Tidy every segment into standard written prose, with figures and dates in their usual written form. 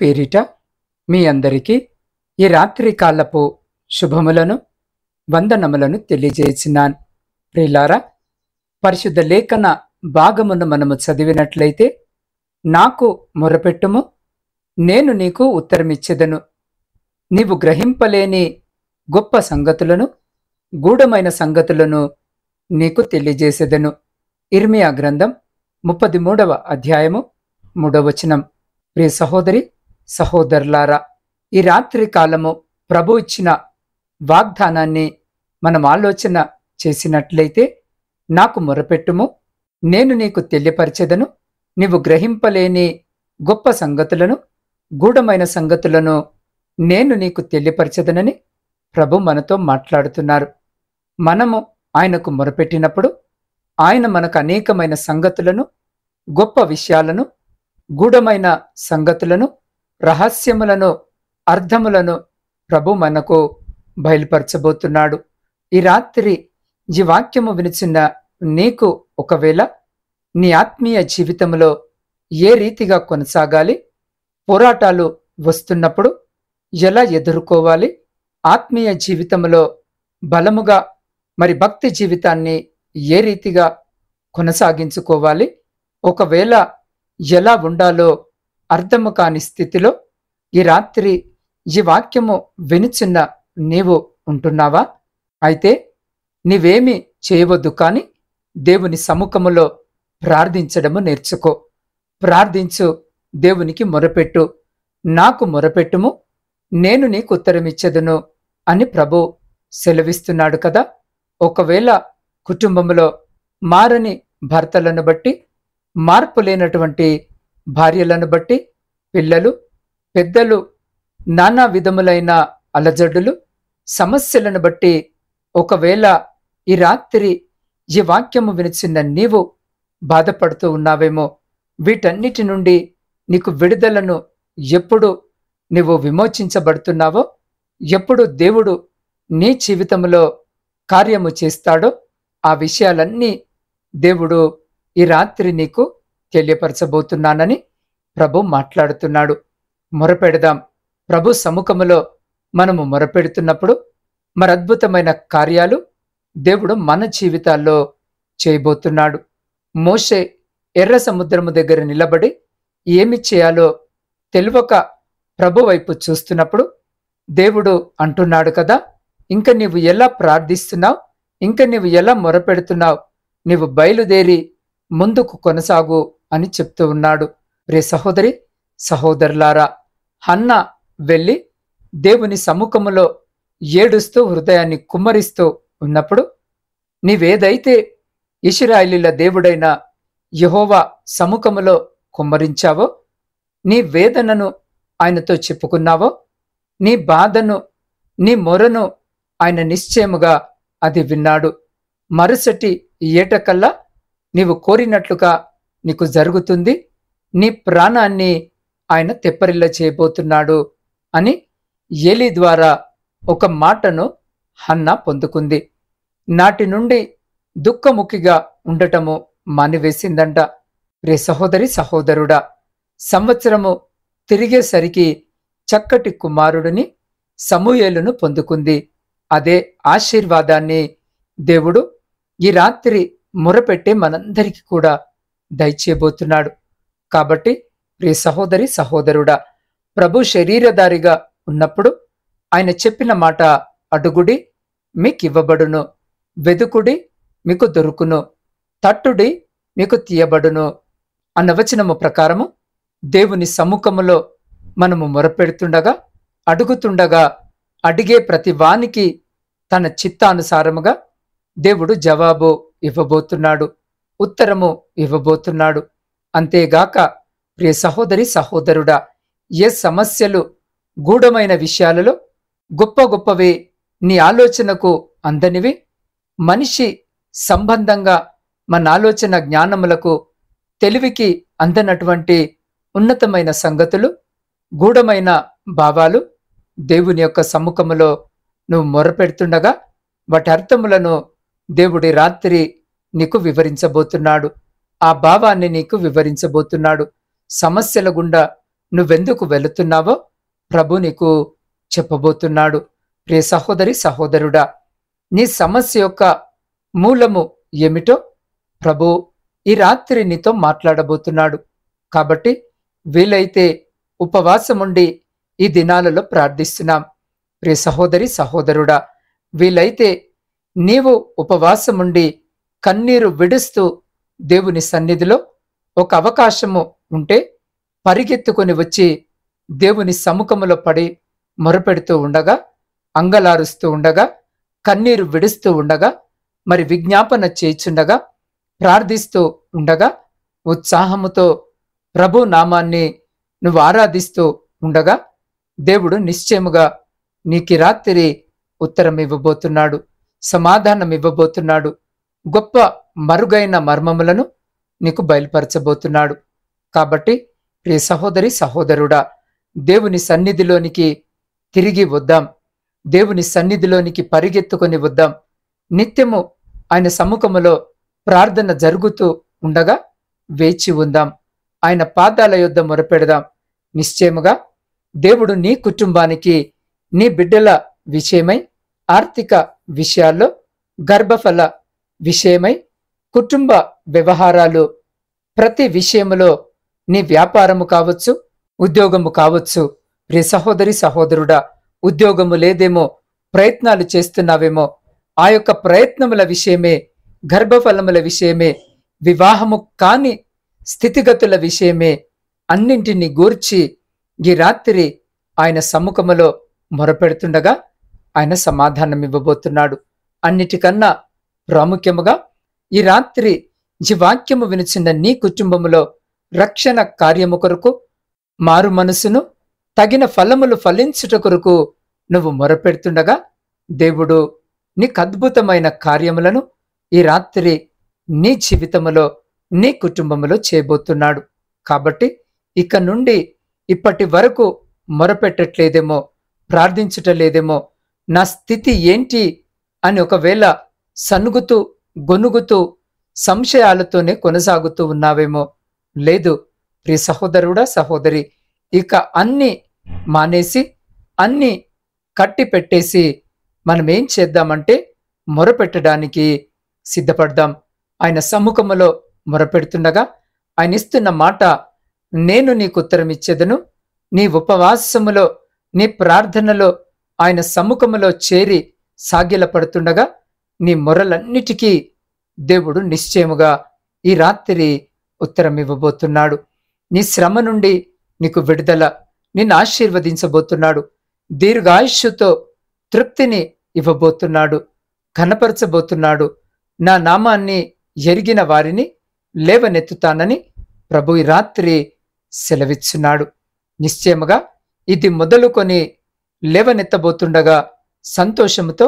పేరిట మీ అందరికీ ఈ రాత్రి కాలపు శుభములను వందనములను తెలియజేసినాను. ప్రియులారా, పరిశుద్ధ లేఖన భాగమును మనము చదివినట్లయితే, నాకు మొరపెట్టుము, నేను నీకు ఉత్తరమిచ్చెదను, నీవు గ్రహింపలేని గొప్ప సంగతులను, గూఢమైన సంగతులను నీకు తెలియజేసేదను. ఇర్మియా గ్రంథం 33వ అధ్యాయము 3వ వచనం. ప్రియ సహోదరి సహోదరులారా, ఈ రాత్రి కాలము ప్రభు ఇచ్చిన వాగ్దానాన్ని మనం ఆలోచన చేసినట్లయితే, నాకు మొరపెట్టుము, నేను నీకు తెలియపరచెదను, నీవు గ్రహింపలేని గొప్ప సంగతులను, గూఢమైన సంగతులను నేను నీకు తెలియపరచెదనని ప్రభు మనతో మాట్లాడుతున్నారు. మనము ఆయనకు మొరపెట్టినప్పుడు ఆయన మనకు అనేకమైన సంగతులను, గొప్ప విషయాలను, గూఢమైన సంగతులను, రహస్యములను, అర్థములను ప్రభు మనకు బయలుపరచబోతున్నాడు. ఈ రాత్రి ఈ వాక్యము వినిచిన నీకు ఒకవేళ నీ ఆత్మీయ జీవితంలో ఏ రీతిగా కొనసాగాలి, పోరాటాలు వస్తున్నప్పుడు ఎలా ఎదుర్కోవాలి, ఆత్మీయ జీవితంలో బలముగా భక్తి జీవితాన్ని ఏ రీతిగా కొనసాగించుకోవాలి, ఒకవేళ ఎలా ఉండాలో అర్థము కాని స్థితిలో ఈ రాత్రి ఈ వాక్యము వినుచున్న నీవు ఉంటున్నావా? అయితే నీవేమి చేయవద్దు, కానీ దేవుని సముఖములో ప్రార్థించడము నేర్చుకో. ప్రార్థించు, దేవునికి మొరపెట్టు. నాకు మొరపెట్టుము, నేను నీకు ఉత్తరమిచ్చెదను అని ప్రభు సెలవిస్తున్నాడు కదా. ఒకవేళ కుటుంబంలో మారని భర్తలను బట్టి, మార్పు లేనటువంటి భార్యలను బట్టి, పిల్లలు పెద్దలు నానా విధములైన అలజడులు, సమస్యలను బట్టి ఒకవేళ ఈ రాత్రి ఈ వాక్యము వినిచిన నీవు బాధపడుతూ ఉన్నావేమో. వీటన్నిటి నుండి నీకు విడుదలను ఎప్పుడు నీవు విమోచించబడుతున్నావో, ఎప్పుడు దేవుడు నీ జీవితంలో కార్యము చేస్తాడో ఆ విషయాలన్నీ దేవుడు ఈ రాత్రి నీకు తెలియపరచబోతున్నానని ప్రభు మాట్లాడుతున్నాడు. మొరపెడదాం. ప్రభు సముఖములో మనము మొరపెడుతున్నప్పుడు అద్భుతమైన కార్యాలు దేవుడు మన జీవితాల్లో చేయబోతున్నాడు. మోషే ఎర్ర సముద్రము దగ్గర నిలబడి ఏమి చేయాలో తెలియక ప్రభు వైపు చూస్తున్నప్పుడు దేవుడు అంటున్నాడు కదా, ఇంక నీవు ఎలా ప్రార్థిస్తున్నావు, ఇంక నీవు ఎలా మొరపెడుతున్నావు, నీవు బయలుదేరి ముందుకు కొనసాగు అని చెప్తూ ఉన్నాడు. రే సహోదరి సహోదరులారా, హన్నా వెళ్ళి దేవుని సముఖములో ఏడుస్తూ హృదయాన్ని కుమ్మరిస్తూ ఉన్నప్పుడు, నీవేదైతే ఇశ్రాయేలీయుల దేవుడైన యెహోవా సముఖములో కుమ్మరించావో, నీ వేదనను ఆయనతో చెప్పుకున్నావో, నీ బాధను, నీ మొరను ఆయన నిశ్చయముగా అది విన్నాడు. మరుసటి ఏటకల్లా నీవు కోరినట్లుగా నీకు జరుగుతుంది, నీ ప్రాణాన్ని ఆయన తెప్పరిల్ల చేయబోతున్నాడు అని ఏలీ ద్వారా ఒక మాటను హన్నా పొందుకుంది. నాటి నుండి దుఃఖముఖిగా ఉండటము మానివేసిందంట. రే సహోదరి సహోదరుడా, సంవత్సరము తిరిగేసరికి చక్కటి కుమారుడిని సమూయేలును పొందుకుంది. అదే ఆశీర్వాదాన్ని దేవుడు ఈ రాత్రి మొరపెట్టే మనందరికీ కూడా దయచేయబోతున్నాడు. కాబట్టి ప్రియ సహోదరి సహోదరుడా, ప్రభు శరీరధారిగా ఉన్నప్పుడు ఆయన చెప్పిన మాట, అడుగుడి మీకివ్వబడును, వెదుకుడి మీకు దొరుకును, తట్టుడి మీకు తీయబడును అన్న వచనము ప్రకారము దేవుని సముఖములో మనము మొరపెడుతుండగా, అడుగుతుండగా, అడిగే ప్రతి వానికి తన చిత్తానుసారముగా దేవుడు జవాబు ఇవ్వబోతున్నాడు, ఉత్తరము ఇవ్వబోతున్నాడు. అంతేగాక ప్రియ సహోదరి సహోదరుడా, ఏ సమస్యలు, గూఢమైన విషయాలలో గొప్ప గొప్పవి నీ ఆలోచనకు అందనివి, మనిషి సంబంధంగా మన ఆలోచన జ్ఞానములకు, తెలివికి అందనటువంటి ఉన్నతమైన సంగతులు, గూఢమైన భావాలు దేవుని యొక్క సముఖములో నువ్వు మొరపెడుతుండగా వాటి అర్థములను దేవుడి రాత్రి నీకు వివరించబోతున్నాడు. ఆ భావాన్ని నీకు వివరించబోతున్నాడు. సమస్యల గుండా నువ్వెందుకు వెళుతున్నావో ప్రభు నీకు చెప్పబోతున్నాడు. ప్రియ సహోదరి సహోదరుడా, నీ సమస్య యొక్క మూలము ఏమిటో ప్రభు ఈ రాత్రి నీతో మాట్లాడబోతున్నాడు. కాబట్టి వీలైతే ఉపవాసముండి ఈ దినాలలో ప్రార్థిస్తున్నాం. ప్రియ సహోదరి సహోదరుడా, వీలైతే నీవు ఉపవాసముండి కన్నీరు విడుస్తూ దేవుని సన్నిధిలో ఒక అవకాశము ఉంటే పరిగెత్తుకొని వచ్చి దేవుని సముఖములో పడి మొరపెడుతూ ఉండగా, అంగలారుస్తూ ఉండగా, కన్నీరు విడుస్తూ ఉండగా, మరి విజ్ఞాపన చేయుచుండగా, ప్రార్థిస్తూ ఉండగా, ఉత్సాహముతో ప్రభు నామాన్ని నువ్వు ఆరాధిస్తూ ఉండగా దేవుడు నిశ్చయముగా నీకు రాత్రి ఉత్తరం ఇవ్వబోతున్నాడు, సమాధానం ఇవ్వబోతున్నాడు, గొప్ప మరుగైన మర్మములను నీకు బయలుపరచబోతున్నాడు. కాబట్టి ప్రియ సహోదరి సహోదరుడా, దేవుని సన్నిధిలోనికి తిరిగి వద్దాం. దేవుని సన్నిధిలోనికి పరిగెత్తుకొని వద్దాం. నిత్యము ఆయన సముఖములో ప్రార్థన జరుగుతూ ఉండగా వేచి ఉందాం. ఆయన పాదాల యొద్ద మొరపెడదాం. నిశ్చయముగా దేవుడు నీ కుటుంబానికి, నీ బిడ్డల విషయమై, ఆర్థిక విషయాల్లో, గర్భఫల విషయమై, కుటుంబ వ్యవహారాలు, ప్రతి విషయములో, నీ వ్యాపారము కావచ్చు, ఉద్యోగము కావచ్చు. ప్రియ సహోదరి సహోదరుడా, ఉద్యోగము లేదేమో, ప్రయత్నాలు చేస్తున్నావేమో, ఆ యొక్క ప్రయత్నముల విషయమే, గర్భఫలముల విషయమే, వివాహము కాని స్థితిగతుల విషయమే, అన్నింటినీ గూర్చి ఈ రాత్రి ఆయన సముఖములో మొరపెడుతుండగా ఆయన సమాధానం ఇవ్వబోతున్నాడు. అన్నిటికన్నా ప్రాముఖ్యముగా ఈ రాత్రి ఈ వాక్యము వినుచున్న నీ కుటుంబములో రక్షణ కార్యము కొరకు, మారు మనసును, తగిన ఫలములు ఫలించుట కొరకు నువ్వు మొరపెడుతుండగా దేవుడు నీకు అద్భుతమైన కార్యములను ఈ రాత్రి నీ జీవితములో, నీ కుటుంబములో చేయబోతున్నాడు. కాబట్టి ఇక నుండి ఇప్పటి వరకు మొరపెట్టట్లేదేమో, ప్రార్థించుటలేదేమో, నా స్థితి ఏంటి అని ఒకవేళ సనుగుతూ గొనుగుతూ సంశయాలతోనే కొనసాగుతూ ఉన్నావేమో. లేదు ప్రియ సహోదరుడా సహోదరి, ఇక అన్ని మానేసి, అన్ని కట్టి పెట్టేసి మనం ఏం చేద్దామంటే మొరపెట్టడానికి సిద్ధపడదాం. ఆయన సముఖములో మొరపెడుతుండగా ఆయన ఇస్తున్న మాట, నేను నీకు ఉత్తరం ఇచ్చేదను. నీ ఉపవాసములో, నీ ప్రార్థనలో ఆయన సముఖములో చేరి సాగిలపడుతుండగా నీ మొరలన్నిటికీ దేవుడు నిశ్చయముగా ఈ రాత్రి ఉత్తరం ఇవ్వబోతున్నాడు. నీ శ్రమ నుండి నీకు విడుదల, నిన్ను ఆశీర్వదించబోతున్నాడు. దీర్ఘాయుష్యుతో తృప్తిని ఇవ్వబోతున్నాడు, ఘనపరచబోతున్నాడు. నా నామాన్ని ఎరిగిన వారిని లేవనెత్తుతానని ప్రభు ఈ రాత్రి సెలవిచ్చున్నాడు. నిశ్చయముగా ఇది మొదలుకొని లేవనెత్తబోతుండగా సంతోషముతో,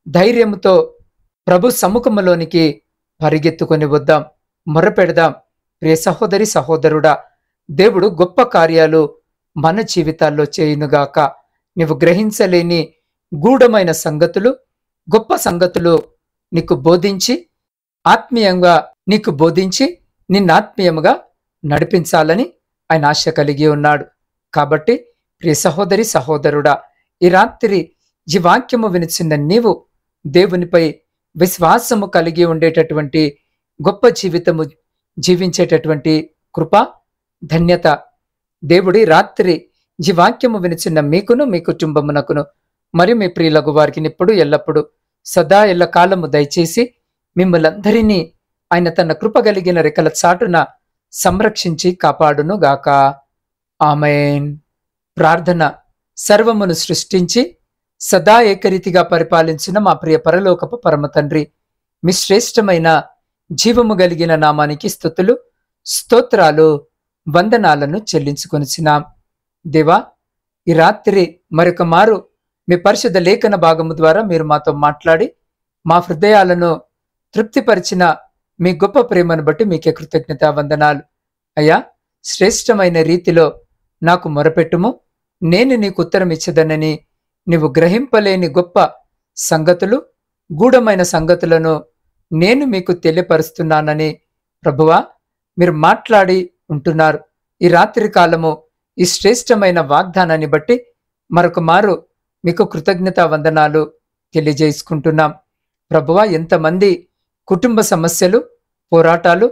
ధైర్యముతో ప్రభు సముఖములోనికి పరిగెత్తుకొని వద్దాం, మొరపెడదాం. ప్రియ సహోదరి సహోదరుడా, దేవుడు గొప్ప కార్యాలు మన జీవితాల్లో చేయునుగాక. నీవు గ్రహించలేని గూఢమైన సంగతులు, గొప్ప సంగతులు నీకు బోధించి, ఆత్మీయంగా నీకు బోధించి నిన్నాత్మీయముగా నడిపించాలని ఆయన ఆశ కలిగి ఉన్నాడు. కాబట్టి ప్రియ సహోదరి సహోదరుడా, ఈ రాత్రి ఈ వాక్యము వినిచిన నీవు దేవునిపై విశ్వాసము కలిగి ఉండేటటువంటి గొప్ప జీవితము జీవించేటటువంటి కృప, ధన్యత దేవుడి రాత్రి ఈ వాక్యము వినిచిన మీకును, మీ కుటుంబమునకును, మరియు మీ ప్రియులకు వారికి ఇప్పుడు ఎల్లప్పుడు సదా ఎల్ల కాలము దయచేసి మిమ్మలందరినీ ఆయన తన కృప కలిగిన రెక్కల చాటున సంరక్షించి కాపాడును గాక. ఆమేన్. ప్రార్థన. సర్వమును సృష్టించి సదా ఏకరీతిగా పరిపాలించిన మా ప్రియ పరలోకపు పరమ తండ్రి, మీ శ్రేష్టమైన జీవము కలిగిన నామానికి స్తుతులు, స్తోత్రాలు, వందనాలను చెల్లించుకొనిచున్నాం. దేవా, ఈ రాత్రి మరొక మారు మీ పరిశుద్ధ లేఖన భాగము ద్వారా మీరు మాతో మాట్లాడి మా హృదయాలను తృప్తిపరిచిన మీ గొప్ప ప్రేమను బట్టి మీకే కృతజ్ఞతా వందనాలు. అయ్యా, శ్రేష్టమైన రీతిలో నాకు మొరపెట్టుము, నేను నీకు ఉత్తరం ఇచ్చదనని నీవు గ్రహింపలేని గొప్ప సంగతులు, గూఢమైన సంగతులను నేను మీకు తెలియపరుస్తున్నానని ప్రభువా మీరు మాట్లాడి ఉంటున్నారు. ఈ రాత్రి కాలము ఈ శ్రేష్టమైన వాగ్దానాన్ని బట్టి మరొక మారు మీకు కృతజ్ఞతా వందనాలు తెలియజేసుకుంటున్నాం. ప్రభువా, ఎంతమంది కుటుంబ సమస్యలు, పోరాటాలు,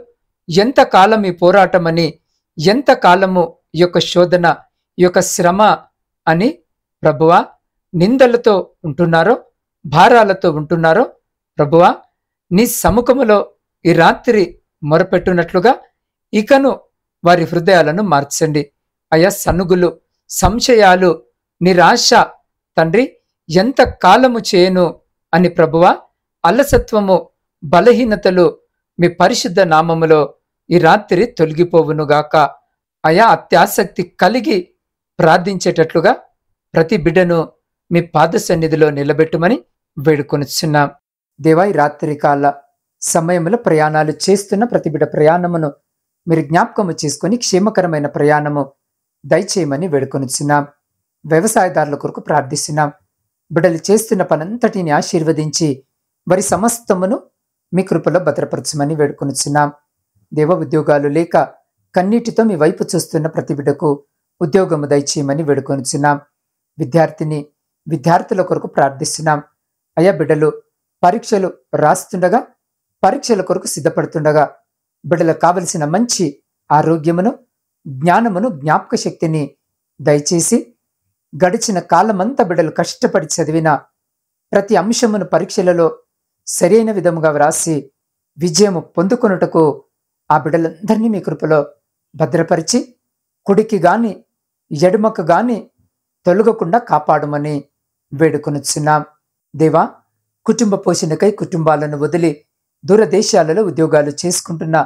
ఎంతకాలం ఈ పోరాటమని, ఎంతకాలము ఈ యొక్క శోధన, ఈ యొక్క శ్రమ అని ప్రభువా నిందలతో ఉంటున్నారో, భారాలతో ఉంటున్నారో, ప్రభువా నీ సముఖములో ఈ రాత్రి మొరపెట్టునట్లుగా ఇకను వారి హృదయాలను మార్చండి. అయా, సనుగులు, సంశయాలు, నిరాశ తండ్రి ఎంత కాలము చేయను అని ప్రభువా అలసత్వము, బలహీనతలు మీ పరిశుద్ధ నామములో ఈ రాత్రి తొలగిపోవునుగాక. అయా, అత్యాసక్తి కలిగి ప్రార్థించేటట్లుగా ప్రతి బిడ్డను మీ పాద సన్నిధిలో నిలబెట్టుమని వేడుకొనిచున్నాం. దేవా, ఈ రాత్రి కాల సమయంలో ప్రయాణాలు చేస్తున్న ప్రతి బిడ్డ ప్రయాణమును మీరు జ్ఞాపకము చేసుకొని క్షేమకరమైన ప్రయాణము దయచేయమని వేడుకొనిచున్నాం. వ్యవసాయదారుల కొరకు ప్రార్థిస్తున్నాం. బిడ్డలు చేస్తున్న పనంతటిని ఆశీర్వదించి వారి సమస్తమును మీ కృపలో భద్రపరచమని వేడుకొనిచున్నాం. దేవ, ఉద్యోగాలు లేక కన్నీటితో మీ వైపు చూస్తున్న ప్రతి బిడ్డకు ఉద్యోగము దయచేయమని వేడుకొనిచున్నాం. విద్యార్థుల కొరకు ప్రార్థిస్తున్నాం. అయా, బిడ్డలు పరీక్షలు రాస్తుండగా, పరీక్షల కొరకు సిద్ధపడుతుండగా బిడ్డలకు కావలసిన మంచి ఆరోగ్యమును, జ్ఞానమును, జ్ఞాపక శక్తిని దయచేసి గడిచిన కాలమంతా బిడ్డలు కష్టపడి చదివిన ప్రతి అంశమును పరీక్షలలో సరైన విధముగా వ్రాసి విజయము పొందుకొనుటకు ఆ బిడ్డలందరినీ మీ కృపలో భద్రపరిచి కుడికి గాని ఎడమకు గాని తొలగకుండా కాపాడమని వేడుకొనుచున్నాం. దేవా, కుటుంబ పోషణకై కుటుంబాలను వదిలి దూరదేశాలలో ఉద్యోగాలు చేసుకుంటున్న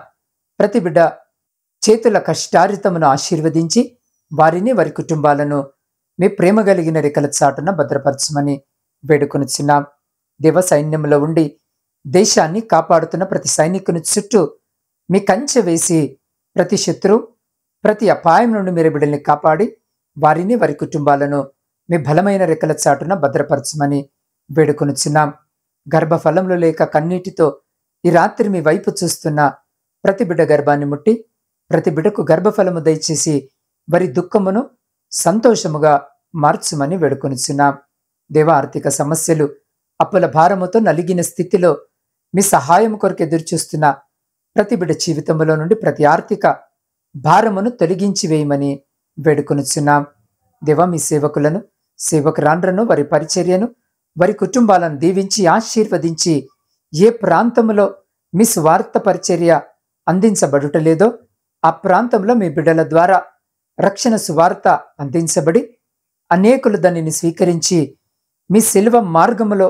ప్రతి బిడ్డ చేతుల కష్టారితమును ఆశీర్వదించి వారిని, వారి కుటుంబాలను మీ ప్రేమ కలిగిన రెక్కల చాటున భద్రపరచమని వేడుకొనుచున్నాం. దేవ, సైన్యంలో ఉండి దేశాన్ని కాపాడుతున్న ప్రతి సైనికుని చుట్టూ మీ కంచె వేసి ప్రతి శత్రు, ప్రతి అపాయం నుండి మీరు బిడ్డల్ని కాపాడి వారిని, వారి కుటుంబాలను మీ బలమైన రెక్కల చాటున భద్రపరచమని వేడుకొనుచున్నాం. గర్భఫలంలో లేక కన్నీటితో ఈ రాత్రి మీ వైపు చూస్తున్న ప్రతి బిడ్డ గర్భాన్ని ముట్టి ప్రతి బిడ్డకు గర్భఫలము దయచేసి వారి దుఃఖమును సంతోషముగా మార్చుమని వేడుకొనిచున్నాం. దేవ, ఆర్థిక సమస్యలు, అప్పుల భారముతో నలిగిన స్థితిలో మీ సహాయం కొరకు ఎదురుచూస్తున్న ప్రతి బిడ్డ జీవితంలో నుండి ప్రతి ఆర్థిక భారమును తొలగించి వేయమని వేడుకొనిచున్నాం. దేవ, మీ సేవకులను, సేవకురాండ్రను, వారి పరిచర్యను, వారి కుటుంబాలను దీవించి ఆశీర్వదించి ఏ ప్రాంతంలో మీ స్వార్థ పరిచర్య అందించబడుటలేదో ఆ ప్రాంతంలో మీ బిడ్డల ద్వారా రక్షణ సువార్త అందించబడి అనేకులు దానిని స్వీకరించి మీ శిలువ మార్గములో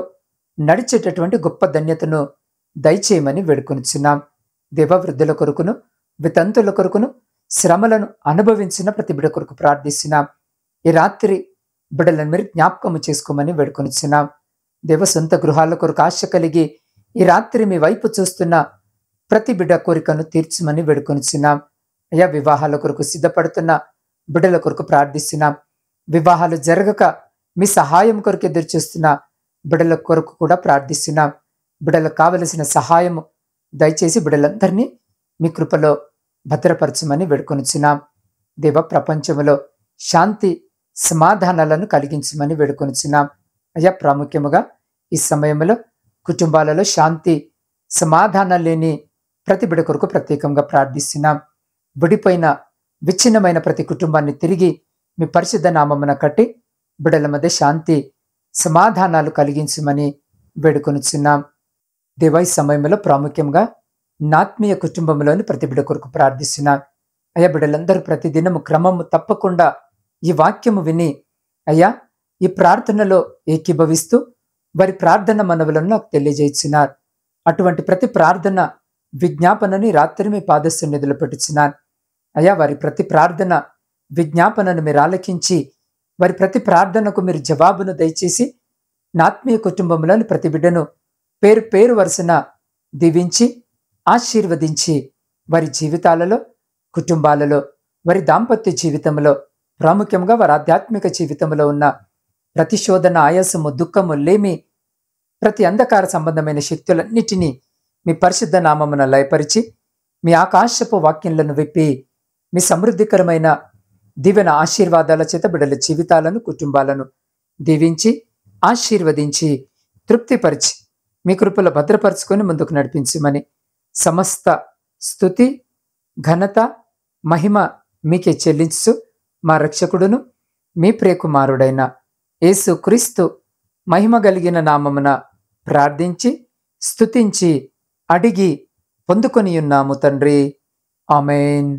నడిచేటటువంటి గొప్ప ధన్యతను దయచేయమని వేడుకొనిచున్నాం. దేవవృద్ధుల కొరకును, వితంతుల కొరకును, శ్రమలను అనుభవించిన ప్రతి బిడ్డ కొరకు ప్రార్థిస్తున్నాం. ఈ రాత్రి బిడ్డలను మీరు జ్ఞాపకము చేసుకోమని వేడుకొనిచున్నాం. దేవ, సొంత గృహాల కొరకు ఆశ కలిగి ఈ రాత్రి మీ వైపు చూస్తున్న ప్రతి బిడ్డ కోరికను తీర్చమని వేడుకొనిచున్నాం. అయ్యా, వివాహాల కొరకు సిద్ధపడుతున్న బిడ్డల కొరకు ప్రార్థిస్తున్నాం. వివాహాలు జరగక మీ సహాయం కొరకు ఎదురు చూస్తున్న బిడ్డల కొరకు కూడా ప్రార్థిస్తున్నాం. బిడ్డలకు కావలసిన సహాయము దయచేసి బిడ్డలందరినీ మీ కృపలో భద్రపరచమని వేడుకొనిచున్నాం. దేవ, ప్రపంచంలో శాంతి సమాధానాలను కలిగించమని వేడుకొనిచున్నాం. అయ్యా, ప్రాముఖ్యముగా ఈ సమయంలో కుటుంబాలలో శాంతి సమాధానాలు లేని ప్రతి బిడ్డ కొరకు ప్రత్యేకంగా ప్రార్థిస్తున్నాం. విడిపోయిన విచ్ఛిన్నమైన ప్రతి కుటుంబాన్ని తిరిగి మీ పరిశుద్ధ నామమున కట్టి బిడ్డల మధ్య శాంతి సమాధానాలు కలిగించమని వేడుకొనిచున్నాం. దేవా, ఈ సమయంలో ప్రాముఖ్యంగా నాత్మీయ కుటుంబంలోని ప్రతి బిడ్డ కొరకు ప్రార్థిస్తున్నాం. అయ్యా, బిడ్డలందరూ ప్రతిదినము క్రమము తప్పకుండా ఈ వాక్యము విని అయ్యా ఈ ప్రార్థనలో ఏకీభవిస్తూ వారి ప్రార్థన మనవులను నాకు తెలియజేస్తున్నారు. అటువంటి ప్రతి ప్రార్థన విజ్ఞాపనని రాత్రి మీ పాదసన్నిధిలో పెట్టుచున్నాను. అయ్యా, వారి ప్రతి ప్రార్థన విజ్ఞాపనను మీరు ఆలకించి వారి ప్రతి ప్రార్థనకు మీరు జవాబును దయచేసి నాత్మీయ కుటుంబంలోని ప్రతి బిడ్డను పేరు పేరు వరుసన దీవించి ఆశీర్వదించి వారి జీవితాలలో, కుటుంబాలలో, వారి దాంపత్య జీవితంలో, ప్రాముఖ్యంగా వారి ఆధ్యాత్మిక జీవితంలో ఉన్న ప్రతి శోధన, ఆయాసము, దుఃఖము, లేమి, ప్రతి అంధకార సంబంధమైన శక్తులన్నిటినీ మీ పరిశుద్ధ నామమున లయపరిచి మీ ఆకాశపు వాక్యములను విప్పి మీ సమృద్ధికరమైన దీవెన ఆశీర్వాదాల చేత బిడ్డల జీవితాలను, కుటుంబాలను దీవించి ఆశీర్వదించి తృప్తిపరిచి మీ కృపలో భద్రపరుచుకొని ముందుకు నడిపించమని, సమస్త స్తుతి ఘనత మహిమ మీకే చెల్లించు మా రక్షకుడును మీ ప్రియకుమారుడైన యేసు క్రీస్తు మహిమ కలిగిన నామమున ప్రార్థించి స్తుతించి అడిగి పొందుకొని ఉన్నాము తండ్రి. ఆమేన్.